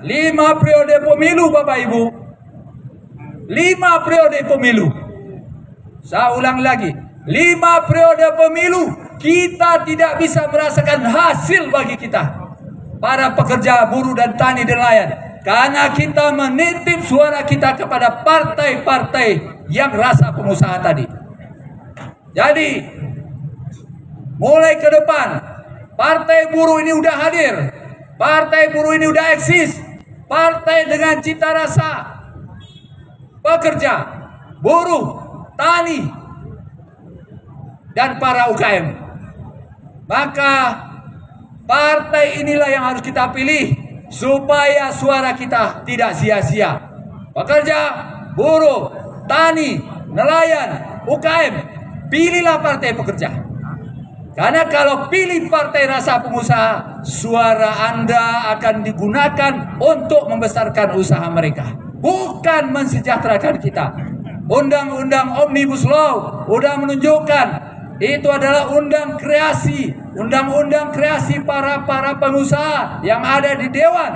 5 periode pemilu Bapak Ibu. 5 periode pemilu. Saya ulang lagi. 5 periode pemilu. Kita tidak bisa merasakan hasil bagi kita, para pekerja, buruh dan tani dan nelayan, karena kita menitip suara kita kepada partai-partai yang rasa pengusaha tadi. Jadi mulai ke depan, partai buruh ini udah hadir, partai buruh ini udah eksis, partai dengan cita rasa pekerja, buruh, tani, dan para UKM. Maka partai inilah yang harus kita pilih supaya suara kita tidak sia-sia. Pekerja, buruh, tani, nelayan, UKM, pilihlah partai pekerja. Karena kalau pilih partai rasa pengusaha, suara Anda akan digunakan untuk membesarkan usaha mereka, bukan mensejahterakan kita. Undang-undang Omnibus Law sudah menunjukkan itu adalah undang-undang kreasi para pengusaha yang ada di Dewan,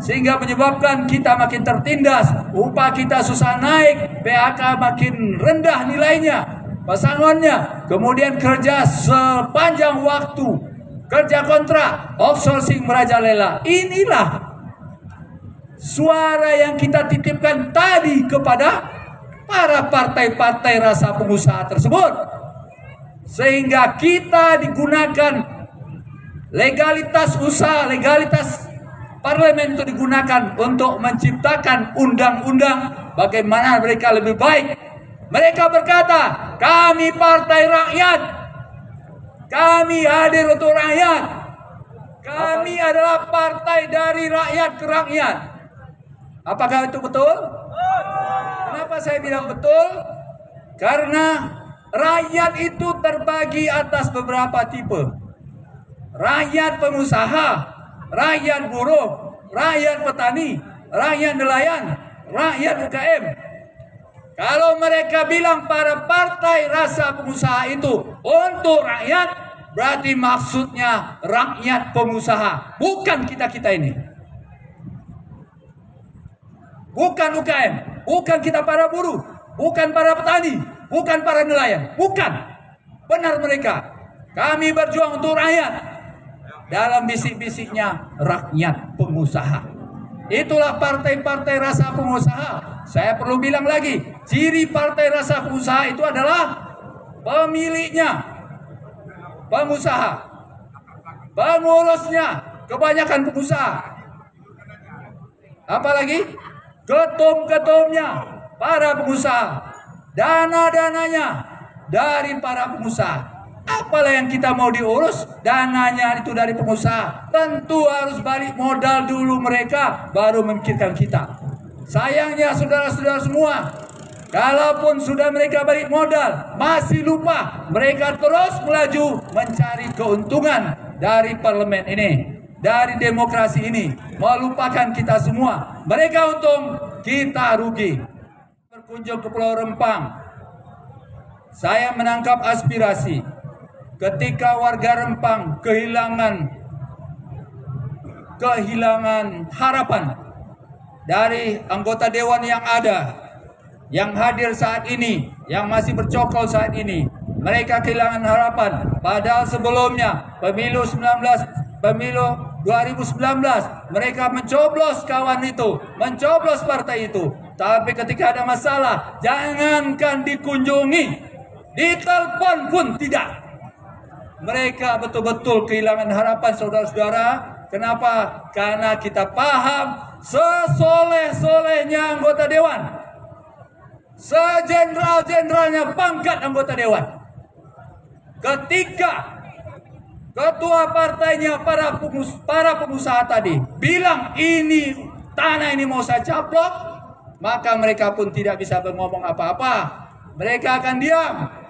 sehingga menyebabkan kita makin tertindas, upah kita susah naik, PHK makin rendah nilainya, pesangonnya, kemudian kerja sepanjang waktu, kerja kontrak, outsourcing merajalela. Inilah suara yang kita titipkan tadi kepada para partai-partai rasa pengusaha tersebut, sehingga kita digunakan legalitas usaha, legalitas parlemen itu digunakan untuk menciptakan undang-undang bagaimana mereka lebih baik. Mereka berkata, kami partai rakyat, kami hadir untuk rakyat, kami adalah partai dari rakyat ke rakyat. Apakah itu betul? Kenapa saya bilang betul? Karena rakyat itu terbagi atas beberapa tipe. Rakyat pengusaha, rakyat buruh, rakyat petani, rakyat nelayan, rakyat UKM. Kalau mereka bilang para partai rasa pengusaha itu untuk rakyat, berarti maksudnya rakyat pengusaha, bukan kita-kita ini. Bukan UKM, bukan kita para buruh, bukan para petani, bukan para nelayan, bukan. Benar mereka. Kami berjuang untuk rakyat. Dalam bisik-bisiknya rakyat pengusaha. Itulah partai-partai rasa pengusaha. Saya perlu bilang lagi, ciri partai rasa pengusaha itu adalah pemiliknya pengusaha, pengurusnya kebanyakan pengusaha. Apalagi ketum-ketumnya para pengusaha, dana-dananya dari para pengusaha. Apalah yang kita mau diurus, dananya itu dari pengusaha. Tentu harus balik modal dulu mereka, baru memikirkan kita. Sayangnya saudara-saudara semua, kalaupun sudah mereka balik modal, masih lupa. Mereka terus melaju mencari keuntungan dari parlemen ini, dari demokrasi ini, melupakan kita semua. Mereka untung, kita rugi. Berkunjung ke Pulau Rempang, saya menangkap aspirasi ketika warga Rempang kehilangan harapan dari anggota dewan yang ada, yang hadir saat ini, yang masih bercokol saat ini. Mereka kehilangan harapan. Padahal sebelumnya pemilu 2019 mereka mencoblos kawan itu, mencoblos partai itu. Tapi ketika ada masalah, jangankan dikunjungi, ditelepon pun tidak. Mereka betul-betul kehilangan harapan, saudara-saudara. Kenapa? Karena kita paham sesoleh-solehnya anggota dewan, sejeneral-jeneralnya pangkat anggota dewan, ketika ketua partainya para pengusaha tadi bilang ini tanah ini mau saya caplok, maka mereka pun tidak bisa ngomong apa-apa. Mereka akan diam.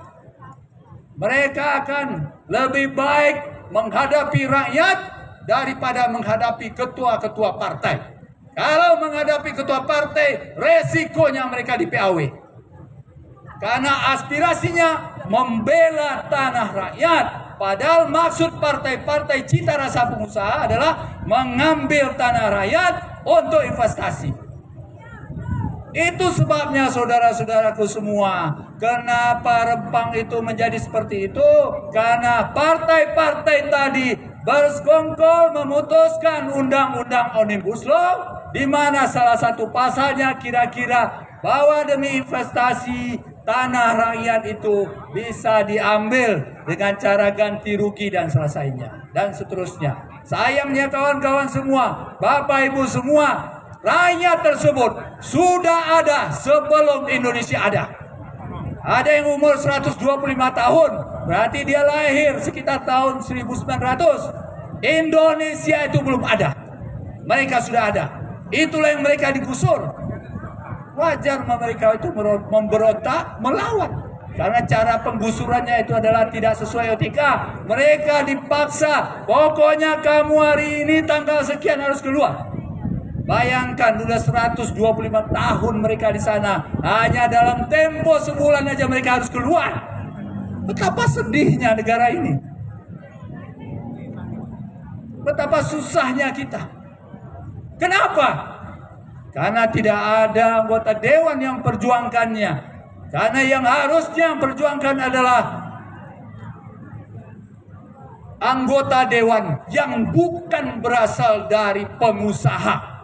Mereka akan lebih baik menghadapi rakyat daripada menghadapi ketua-ketua partai. Kalau menghadapi ketua partai, resikonya mereka di PAW. Karena aspirasinya membela tanah rakyat. Padahal maksud partai-partai cita rasa pengusaha adalah mengambil tanah rakyat untuk investasi. Itu sebabnya saudara-saudaraku semua, kenapa Rempang itu menjadi seperti itu? Karena partai-partai tadi bersekongkol memutuskan undang-undang Omnibus Law, di mana salah satu pasalnya kira-kira bahwa demi investasi tanah rakyat itu bisa diambil dengan cara ganti rugi dan selesainya dan seterusnya. Sayangnya kawan-kawan semua, Bapak Ibu semua, rakyat tersebut sudah ada sebelum Indonesia ada. Ada yang umur 125 tahun, berarti dia lahir sekitar tahun 1900. Indonesia itu belum ada. Mereka sudah ada. Itulah yang mereka digusur. Wajar mereka itu memberontak, melawan. Karena cara penggusurannya itu adalah tidak sesuai etika. Mereka dipaksa, pokoknya kamu hari ini tanggal sekian harus keluar. Bayangkan sudah 125 tahun mereka di sana. Hanya dalam tempo sebulan aja mereka harus keluar. Betapa sedihnya negara ini. Betapa susahnya kita. Kenapa? Karena tidak ada anggota dewan yang perjuangkannya. Karena yang harusnya memperjuangkan adalah anggota dewan yang bukan berasal dari pengusaha.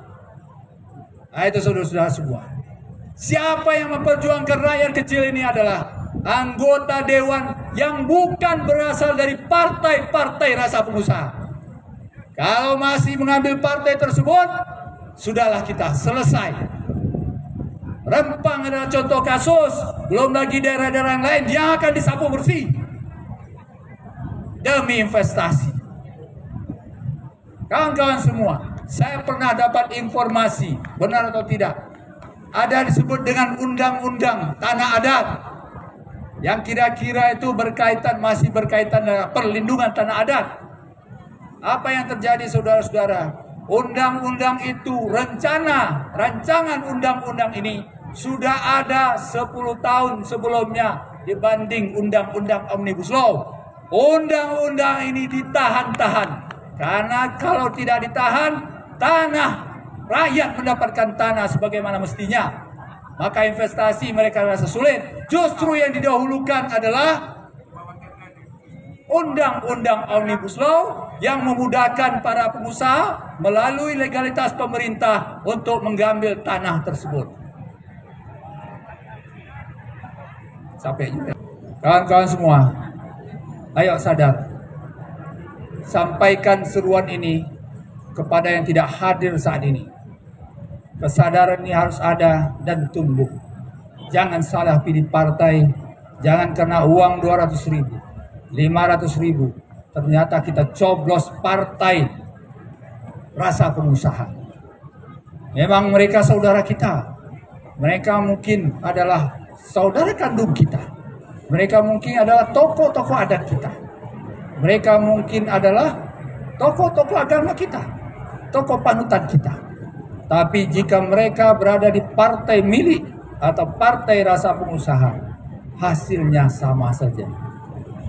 Nah, itu saudara-saudara semua. Siapa yang memperjuangkan rakyat kecil ini adalah anggota dewan yang bukan berasal dari partai-partai rasa pengusaha. Kalau masih mengambil partai tersebut, sudahlah kita selesai. Rempang adalah contoh kasus, belum lagi daerah-daerah yang lain yang akan disapu bersih demi investasi. Kawan-kawan semua, saya pernah dapat informasi, benar atau tidak, ada disebut dengan undang-undang tanah adat yang kira-kira itu masih berkaitan dengan perlindungan tanah adat. Apa yang terjadi saudara-saudara? Undang-undang itu, rancangan undang-undang ini sudah ada 10 tahun sebelumnya dibanding undang-undang Omnibus Law. Undang-undang ini ditahan-tahan. Karena kalau tidak ditahan, rakyat mendapatkan tanah sebagaimana mestinya. Maka investasi mereka rasa sulit. Justru yang didahulukan adalah undang-undang Omnibus Law yang memudahkan para pengusaha melalui legalitas pemerintah untuk mengambil tanah tersebut. Sampai juga. Kawan-kawan semua, ayo sadar. Sampaikan seruan ini kepada yang tidak hadir saat ini. Kesadaran ini harus ada dan tumbuh. Jangan salah pilih partai. Jangan karena uang 200.000, 500.000. Ternyata kita coblos partai rasa pengusaha. Memang mereka saudara kita. Mereka mungkin adalah saudara kandung kita. Mereka mungkin adalah tokoh-tokoh adat kita. Mereka mungkin adalah tokoh-tokoh agama kita, tokoh panutan kita. Tapi jika mereka berada di partai milik atau partai rasa pengusaha, hasilnya sama saja.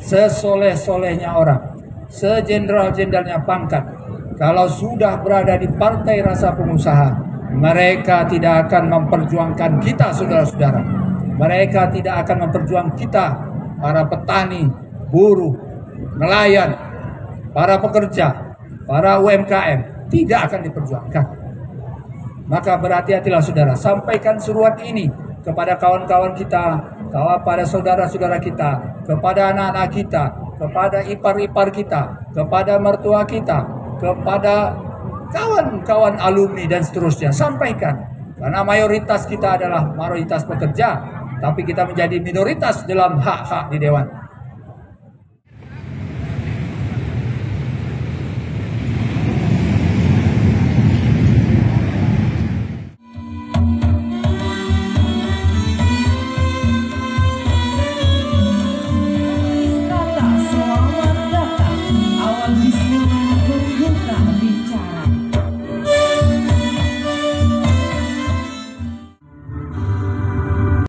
Sesoleh-solehnya orang, sejenderal-jenderalnya pangkat, kalau sudah berada di partai rasa pengusaha, mereka tidak akan memperjuangkan kita, saudara-saudara. Mereka tidak akan memperjuangkan kita, para petani, buruh, nelayan, para pekerja, para UMKM, tidak akan diperjuangkan. Maka berhati-hatilah saudara, sampaikan seruan ini kepada kawan-kawan kita, kepada saudara-saudara kita, kepada anak-anak kita, kepada ipar-ipar kita, kepada mertua kita, kepada kawan-kawan alumni dan seterusnya. Sampaikan, karena mayoritas kita adalah mayoritas pekerja, tapi kita menjadi minoritas dalam hak-hak di dewan.